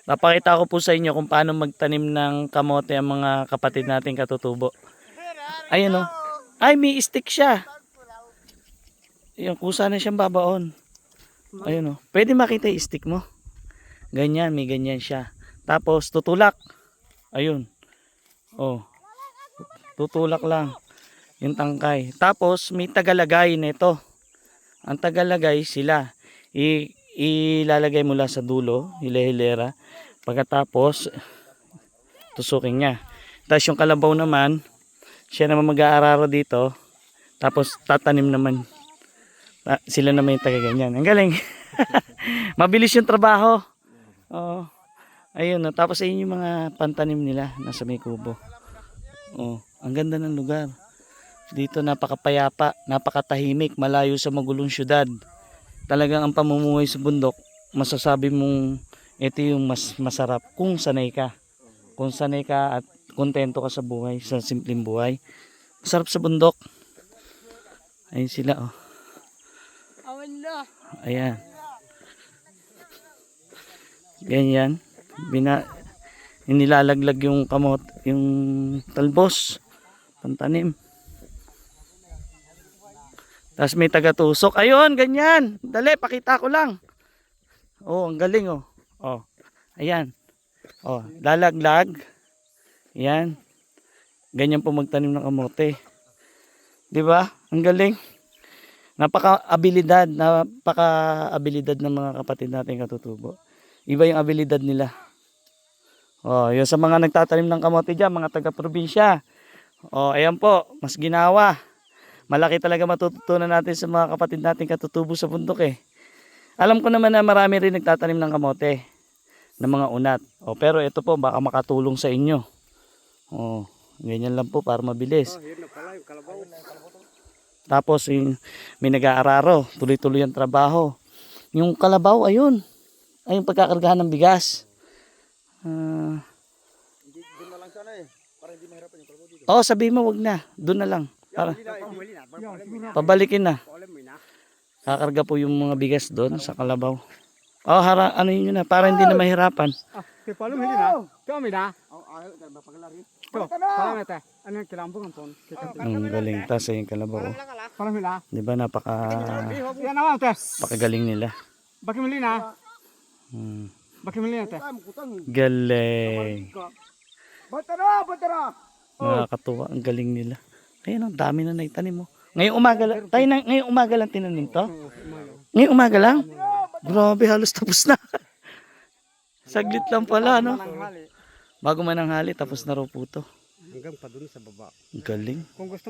Papakita ko po sa inyo kung paano magtanim ng kamote ang mga kapatid nating katutubo. Ayun o. Ay, may stick siya. Ayun, kusa na siyang babaon. Ayun o. Pwede makita yung stick mo. Ganyan, may ganyan siya. Tapos tutulak. Ayun. Oh. Tutulak lang yung tangkay. Tapos may tagalagay nito. Ang tagalagay sila. Ilalagay mula sa dulo, hilera. Pagkatapos tusukin niya. Tapos yung kalabaw naman, siya naman mag-aararo dito. Tapos tatanim naman. Sila naman yung taga-ganyan. Ang galing. Mabilis yung trabaho. Oo. Ayun, tapos ayun yung mga pantanim nila nasa may kubo. Oh, ang ganda ng lugar. Dito napakapayapa, napakatahimik, malayo sa magulong syudad. Talagang ang pamumuhay sa bundok, masasabi mong ito yung mas masarap kung sanay ka. Kung sanay ka at kontento ka sa buhay, sa simpleng buhay. Masarap sa bundok. Ayun sila oh. Ayan. Ganyan. Nilalaglag yung kamot, yung talbos, pantanim. Tapos may taga-tusok. Ayun, ganyan. Dali, pakita ko lang. Oh, ang galing oh. Oh. Ayan. Oh, lalaglag. Ayan. Ganyan po magtanim ng kamote. 'Di ba? Ang galing. Napaka-abilidad ng mga kapatid natin katutubo. Iba yung abilidad nila. Oh, yun sa mga nagtatanim ng kamote diyan, mga taga-probinsya. Oh, ayan po, mas ginawa. Malaki talaga matututunan natin sa mga kapatid natin katutubo sa bundok eh. Alam ko naman na marami rin nagtatanim ng kamote ng mga unat. Oh, pero ito po baka makatulong sa inyo. Oh, ganyan lang po para mabilis. Tapos may nag-aararo, tuloy-tuloy ang trabaho. Yung kalabaw ayun. Ay yung pagkakargahan ng bigas. Doon na lang sana eh, para hindi mahirapan yung kalabaw dito. Oh, sabi mo wag na, doon na lang. Para pabalikin na. Kakarga po yung mga bigas doon sa kalabaw. Oh, ano yun na para hindi na mahirapan. Paano hindi na? Kami na. Ano yung kilambong ang pon? Ang galing tas yung kalabaw. Paano nila? Di ba napakagaling nila. Baki muli na. Baki muli na te. Galing. Batara! Nakakatuwa, ang galing nila. Ayun, ang dami na naitanim mo. Ngayong umaga lang, ngayong umaga lang tinanim to? Ngayong umaga lang? Grabe, halos tapos na. Saglit lang pala, no? Bago mananghali, tapos na raw po to. Hanggang pa dun sa baba. Galing. Kung gusto